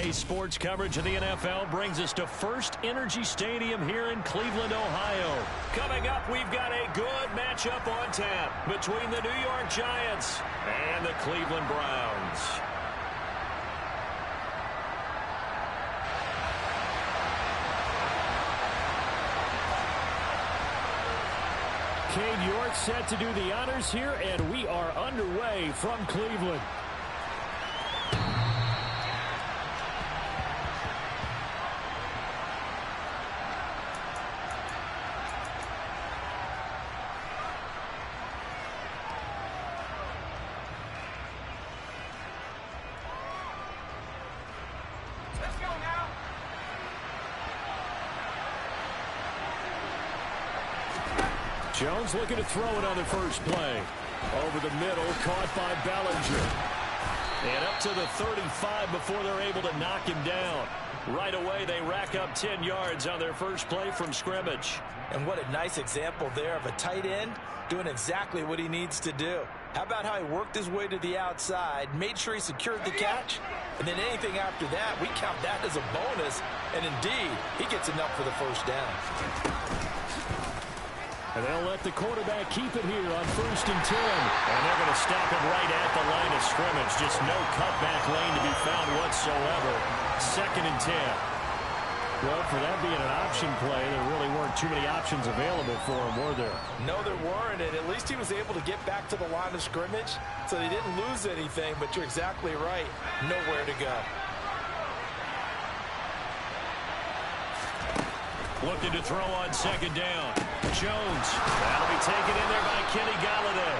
Today's sports coverage of the NFL brings us to First Energy Stadium here in Cleveland, Ohio. Coming up, we've got a good matchup on tap between the New York Giants and the Cleveland Browns. Cade York set to do the honors here, and we are underway from Cleveland. Jones looking to throw it on the first play. Over the middle, caught by Bellinger. And up to the 35 before they're able to knock him down. Right away, they rack up 10 yards on their first play from scrimmage. And what a nice example there of a tight end doing exactly what he needs to do. How about how he worked his way to the outside, made sure he secured the catch, and then anything after that, we count that as a bonus. And indeed, he gets enough for the first down. And they'll let the quarterback keep it here on 1st and 10. And they're going to stop it right at the line of scrimmage. Just no cutback lane to be found whatsoever. 2nd and 10. Well, for that being an option play, there really weren't too many options available for him, were there? No, there weren't, and at least he was able to get back to the line of scrimmage, so he didn't lose anything, but you're exactly right. Nowhere to go. Looking to throw on 2nd down. Jones. That'll be taken in there by Kenny Golladay.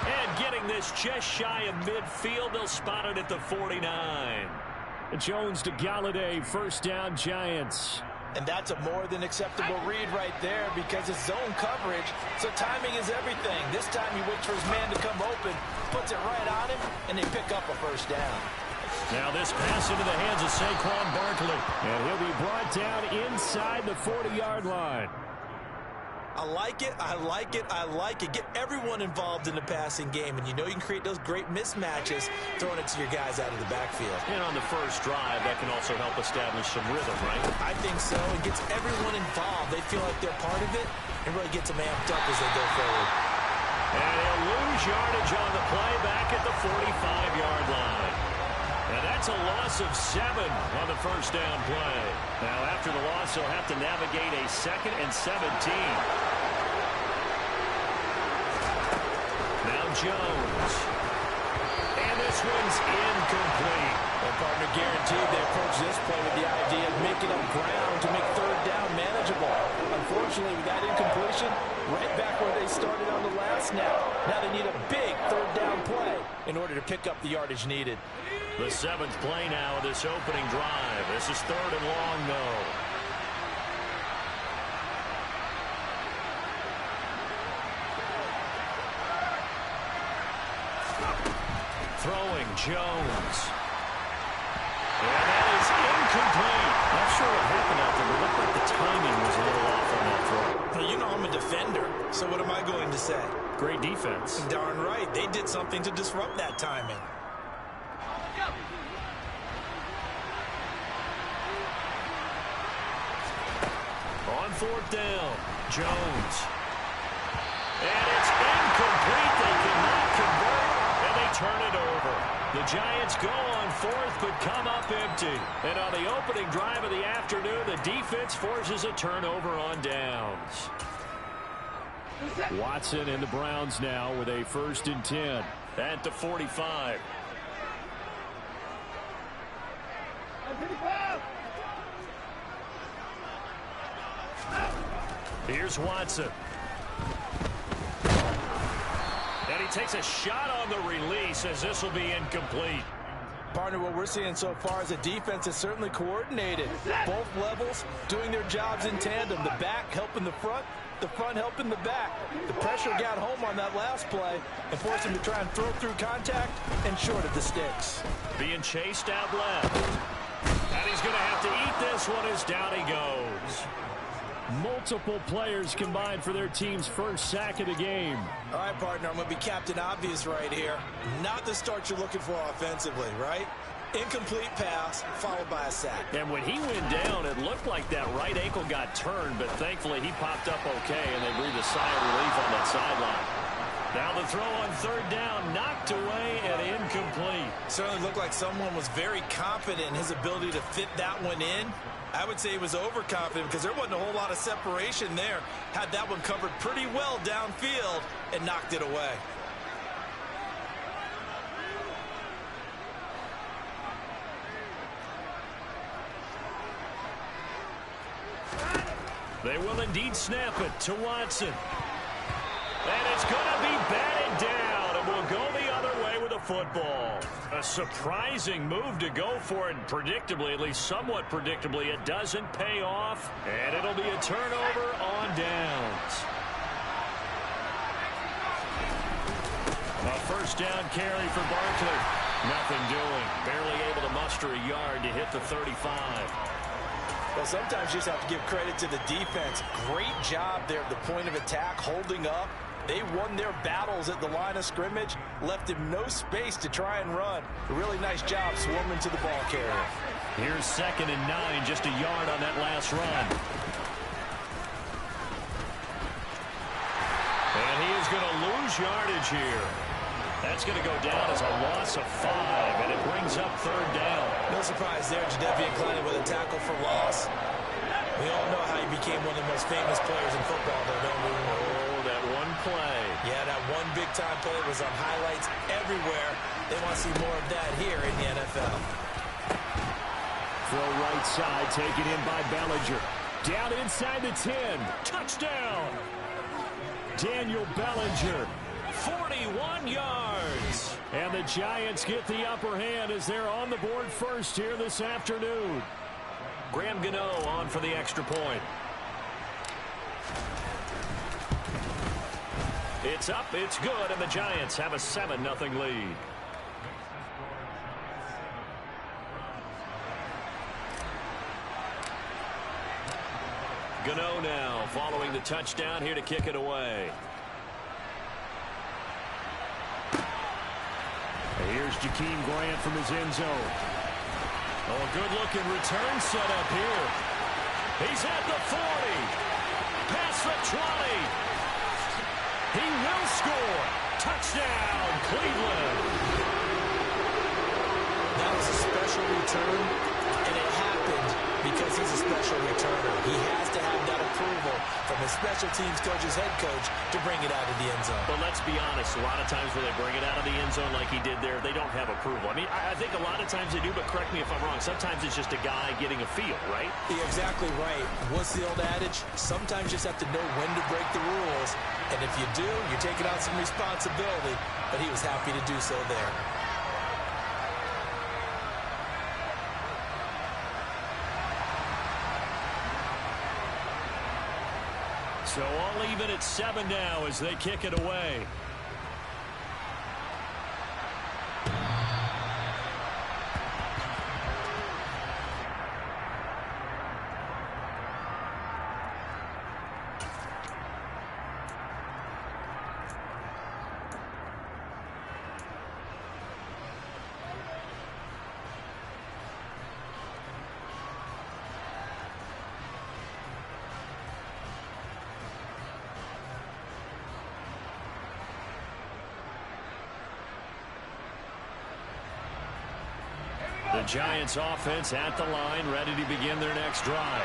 And getting this just shy of midfield, they'll spot it at the 49. Jones to Golladay, 1st down Giants. And that's a more than acceptable read right there because it's zone coverage, so timing is everything. This time he waits for his man to come open, puts it right on him, and they pick up a 1st down. Now this pass into the hands of Saquon Barkley. And he'll be brought down inside the 40-yard line. I like it, I like it, I like it. Get everyone involved in the passing game, and you know you can create those great mismatches throwing it to your guys out of the backfield. And on the first drive, that can also help establish some rhythm, right? I think so. It gets everyone involved. They feel like they're part of it and really gets them amped up as they go forward. And he'll lose yardage on the play back at the 45-yard line. And that's a loss of 7 on the 1st down play. Now, after the loss, he'll have to navigate a 2nd and 17. Now Jones. And this one's incomplete. Well, partner, guaranteed they approach this play with the idea of making up ground to make 3rd down manageable. Unfortunately, with that incompletion, right back where they started on the last snap. Now they need a big 3rd down play in order to pick up the yardage needed. The 7th play now of this opening drive. This is 3rd and long, though. Throwing Jones. And that is incomplete. Not sure what happened out there, but it looked like the timing was a little off on that throw. Well, you know I'm a defender, so what am I going to say? Great defense. Darn right. They did something to disrupt that timing. On 4th down, Jones. And it's incomplete. They cannot convert, and they turn it over. The Giants go on 4th, but come up empty. And on the opening drive of the afternoon, the defense forces a turnover on downs. Watson and the Browns now with a 1st and 10 at the 45. Here's Watson. And he takes a shot on the release as this will be incomplete. Partner, what we're seeing so far is a defense that's certainly coordinated. Both levels doing their jobs in tandem. The back helping the front helping the back. The pressure got home on that last play and forced him to try and throw through contact and short of the sticks. Being chased out left. And he's going to have to eat this one as down he goes. Multiple players combined for their team's first sack of the game. All right, partner, I'm going to be Captain Obvious right here. Not the start you're looking for offensively, right? Incomplete pass, followed by a sack. And when he went down, it looked like that right ankle got turned, but thankfully he popped up okay, and they breathed a sigh of relief on that sideline. Now the throw on third down, knocked away and incomplete. Certainly looked like someone was very confident in his ability to fit that one in. I would say he was overconfident because there wasn't a whole lot of separation there. Had that one covered pretty well downfield and knocked it away. They will indeed snap it to Watson. And it's going to be batted down, and will go the other way with the football. A surprising move to go for it, and predictably, at least somewhat predictably, it doesn't pay off, and it'll be a turnover on downs. A first down carry for Barkley. Nothing doing. Barely able to muster a yard to hit the 35. Well, sometimes you just have to give credit to the defense. Great job there at the point of attack, holding up. They won their battles at the line of scrimmage, left him no space to try and run. A really nice job swarming to the ball carrier. Here's 2nd and 9, just a yard on that last run. And he is going to lose yardage here. That's going to go down as a loss of 5, and it brings up third down. No surprise there, Jadeveon Clowney with a tackle for loss. We all know how he became one of the most famous players in football, though, don't we? Oh, that one play. Yeah, that one big-time play was on highlights everywhere. They want to see more of that here in the NFL. Throw right side, taken in by Bellinger. Down inside the 10. Touchdown! Daniel Bellinger. 41 yards. And the Giants get the upper hand as they're on the board first here this afternoon. Graham Gano on for the extra point. It's up, it's good, and the Giants have a 7-0 lead. Gano now following the touchdown here to kick it away. Here's Jakeem Grant from his end zone. Oh, a good-looking return set up here. He's at the 40. Past the 20. He will score. Touchdown, Cleveland. That was a special return, and it happened because he's a special returner. He has to have that approval from his special teams coach's head coach to bring it out of the end zone. But let's be honest, a lot of times when they bring it out of the end zone like he did there, they don't have approval. I mean, I think a lot of times they do, but correct me if I'm wrong. Sometimes it's just a guy getting a feel, right? You're exactly right. What's the old adage? Sometimes you just have to know when to break the rules. And if you do, you're taking on some responsibility. But he was happy to do so there. So all even at 7 now as they kick it away. The Giants offense at the line, ready to begin their next drive.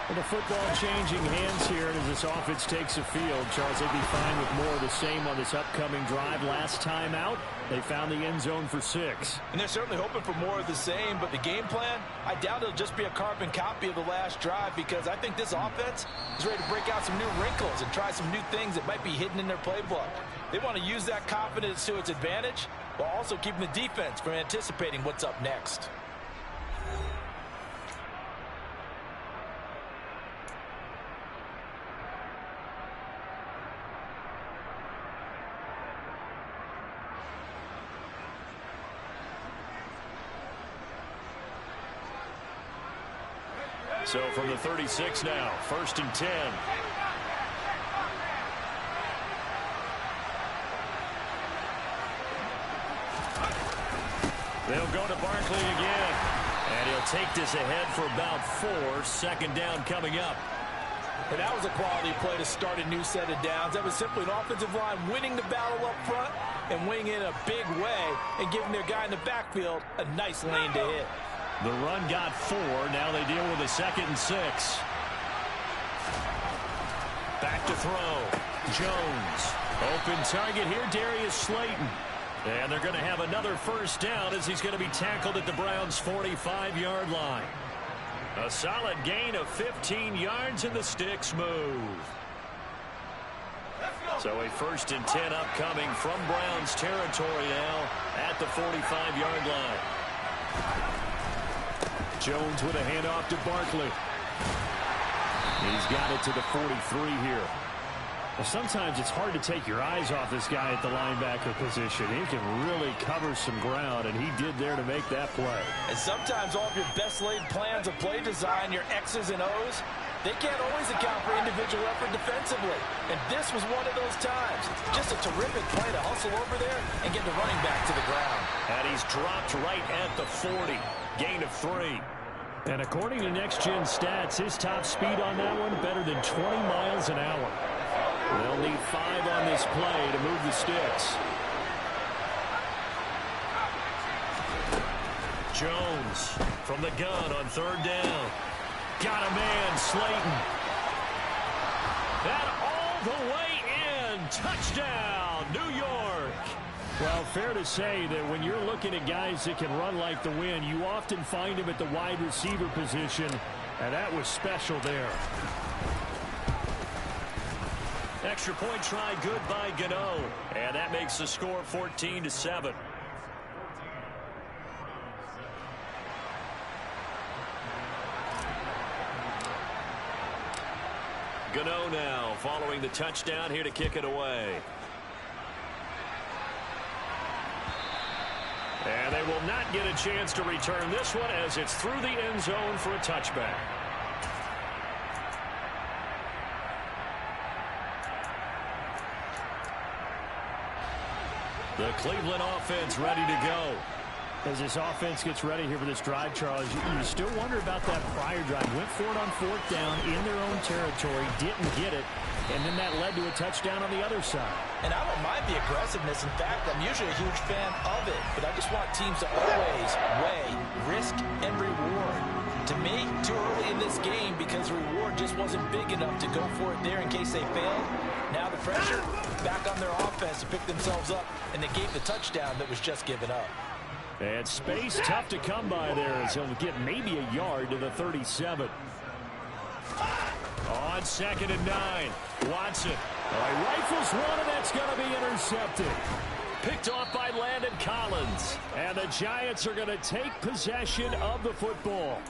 Well, the football changing hands here as this offense takes the field. Charles, they'd be fine with more of the same on this upcoming drive. Last time out, they found the end zone for 6. And they're certainly hoping for more of the same, but the game plan, I doubt it'll just be a carbon copy of the last drive because I think this offense is ready to break out some new wrinkles and try some new things that might be hidden in their playbook. They want to use that confidence to its advantage while also keeping the defense from anticipating what's up next. So from the 36 now, 1st and 10. They'll go to Barkley. Barkley again. And he'll take this ahead for about 4. Second down coming up. And that was a quality play to start a new set of downs. That was simply an offensive line winning the battle up front and winning it in a big way and giving their guy in the backfield a nice lane to hit. The run got 4. Now they deal with a 2nd and 6. Back to throw. Jones. Open target here, Darius Slayton. And they're going to have another first down as he's going to be tackled at the Browns' 45-yard line. A solid gain of 15 yards and the sticks move. So a 1st and 10 upcoming from Browns territory now at the 45-yard line. Jones with a handoff to Barkley. He's got it to the 43 here. Well, sometimes it's hard to take your eyes off this guy at the linebacker position. He can really cover some ground, and he did there to make that play. And sometimes all of your best laid plans of play design, your X's and O's, they can't always account for individual effort defensively. And this was one of those times. Just a terrific play to hustle over there and get the running back to the ground. And he's dropped right at the 40. Gain of 3. And according to Next Gen Stats, his top speed on that one better than 20 miles an hour. They'll need 5 on this play to move the sticks. Jones from the gun on 3rd down. Got a man, Slayton. That all the way in. Touchdown, New York. Well, fair to say that when you're looking at guys that can run like the wind, you often find him at the wide receiver position, and that was special there. Extra point try good by Gano. And that makes the score 14-7. Gano now following the touchdown here to kick it away. And they will not get a chance to return this one as it's through the end zone for a touchback. The Cleveland offense ready to go. As this offense gets ready here for this drive, Charles, you still wonder about that prior drive. Went for it on 4th down in their own territory, didn't get it, and then that led to a touchdown on the other side. And I don't mind the aggressiveness. In fact, I'm usually a huge fan of it, but I just want teams to always weigh risk and reward. To me, too early in this game because the reward just wasn't big enough to go for it there in case they failed. Now the pressure back on their offense to pick themselves up, and they gave the touchdown that was just given up. And space tough to come by there as he'll get maybe a yard to the 37. On 2nd and 9, Watson. He rifles one, and that's going to be intercepted. Picked off by Landon Collins. And the Giants are going to take possession of the football.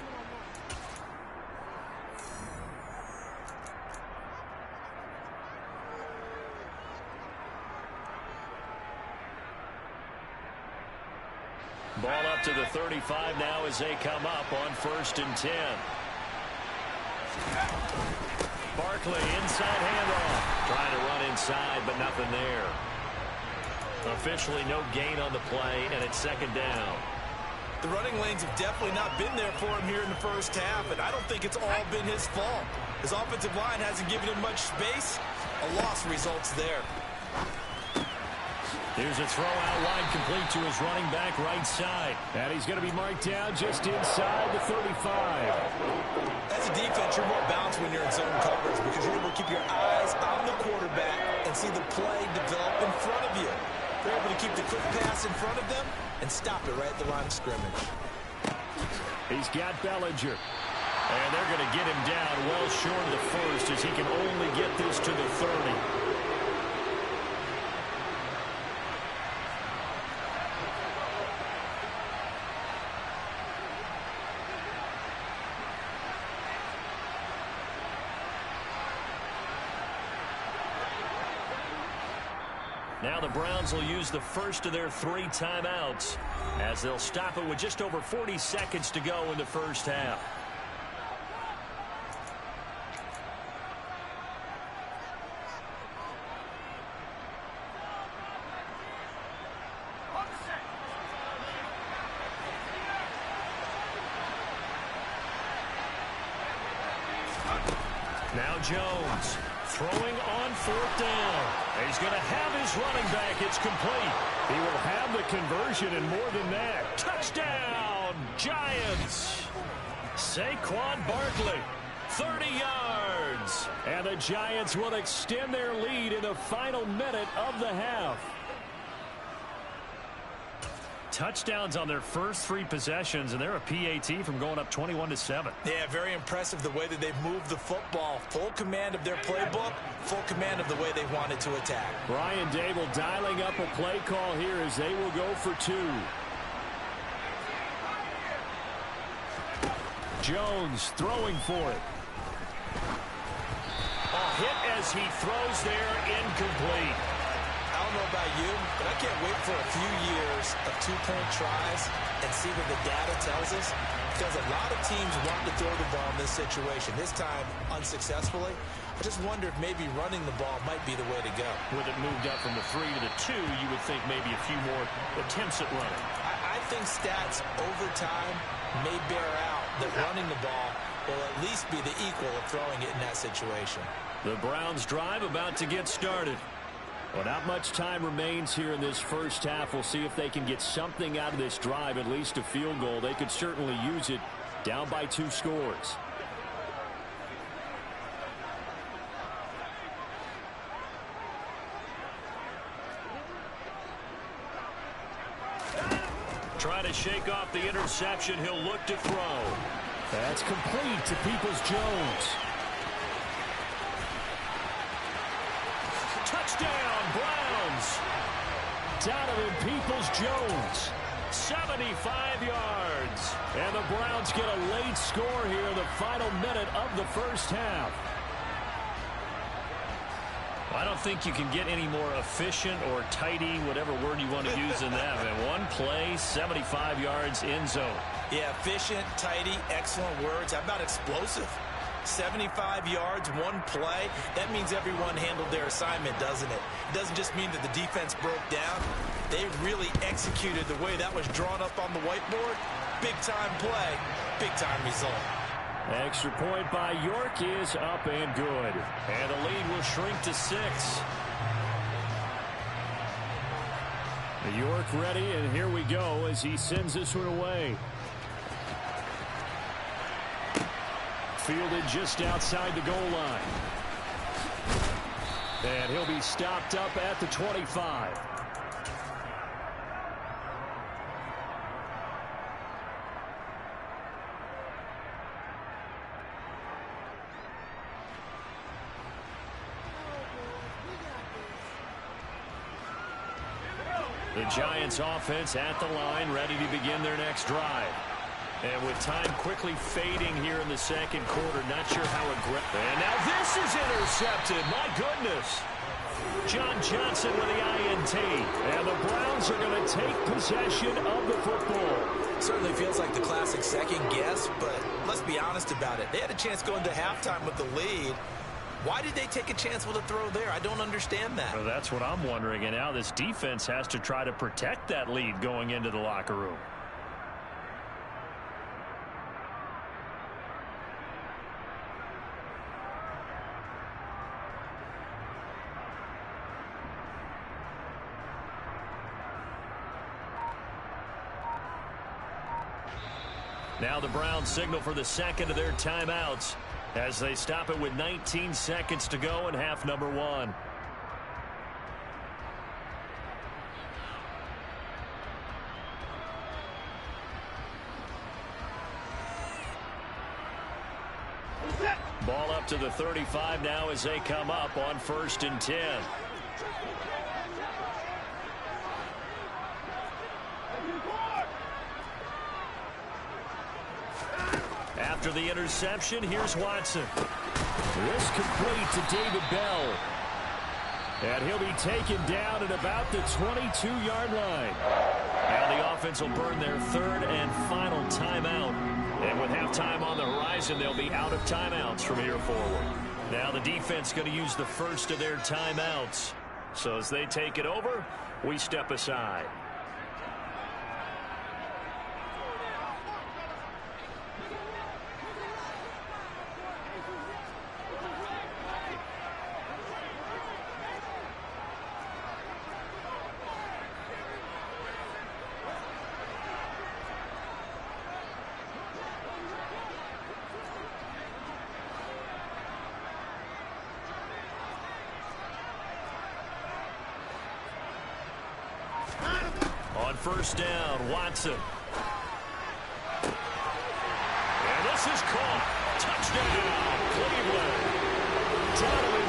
Ball up to the 35 now as they come up on 1st and 10. Barkley, inside handoff. Trying to run inside, but nothing there. Officially no gain on the play, and it's 2nd down. The running lanes have definitely not been there for him here in the first half, and I don't think it's all been his fault. His offensive line hasn't given him much space. A loss results there. Here's a throw out wide, complete to his running back right side. And he's going to be marked down just inside the 35. As a defense, you're more balanced when you're in zone coverage because you're able to keep your eyes on the quarterback and see the play develop in front of you. They're able to keep the quick pass in front of them and stop it right at the line of scrimmage. He's got Bellinger. And they're going to get him down well short of the first as he can only get this to the 30. Now the Browns will use the first of their 3 timeouts as they'll stop it with just over 40 seconds to go in the first half. Now Jones throwing on 4th down. He's going to have his running back. It's complete. He will have the conversion and more than that. Touchdown, Giants. Saquon Barkley, 30 yards. And the Giants will extend their lead in the final minute of the half. Touchdowns on their first 3 possessions, and they're a PAT from going up 21-7. Yeah, very impressive the way that they've moved the football. Full command of their playbook, full command of the way they wanted to attack. Brian Dable dialing up a play call here as they will go for 2. Jones throwing for it. A hit as he throws there, incomplete. I don't know about you, but I can't wait for a few years of 2-point tries and see what the data tells us. Because a lot of teams want to throw the ball in this situation. This time, unsuccessfully. I just wonder if maybe running the ball might be the way to go. With it moved up from the 3 to the 2, you would think maybe a few more attempts at running. I think stats over time may bear out that running the ball will at least be the equal of throwing it in that situation. The Browns drive about to get started. Well, not much time remains here in this first half. We'll see if they can get something out of this drive, at least a field goal. They could certainly use it down by 2 scores. Trying to shake off the interception. He'll look to throw. That's complete to Peoples-Jones. Touchdown, Browns. Donovan Peoples-Jones, 75 yards. And the Browns get a late score here in the final minute of the first half. I don't think you can get any more efficient or tidy, whatever word you want to use in that. And one play, 75 yards, end zone. Yeah, efficient, tidy, excellent words. How about explosive? 75 yards, one play. That means everyone handled their assignment, doesn't it? It doesn't just mean that the defense broke down. They really executed the way that was drawn up on the whiteboard. Big-time play, big-time result. Extra point by York is up and good. And the lead will shrink to 6. York ready, and here we go as he sends this one away. Fielded just outside the goal line. And he'll be stopped up at the 25. The Giants offense at the line, ready to begin their next drive. And with time quickly fading here in the second quarter, not sure how aggressive. And now this is intercepted. My goodness. John Johnson with the INT. And the Browns are going to take possession of the football. Certainly feels like the classic second guess, but let's be honest about it. They had a chance going to halftime with the lead. Why did they take a chance with a throw there? I don't understand that. Well, that's what I'm wondering. And now this defense has to try to protect that lead going into the locker room. Now the Browns signal for the second of their timeouts as they stop it with 19 seconds to go in half number 1. Ball up to the 35 now as they come up on 1st and 10. After the interception, here's Watson. This complete to David Bell. And he'll be taken down at about the 22-yard line. Now the offense will burn their 3rd and final timeout. And with halftime on the horizon, they'll be out of timeouts from here forward. Now the defense going to use the first of their timeouts. So as they take it over, we step aside. On first down, Watson. And this is caught. Touchdown, Cleveland.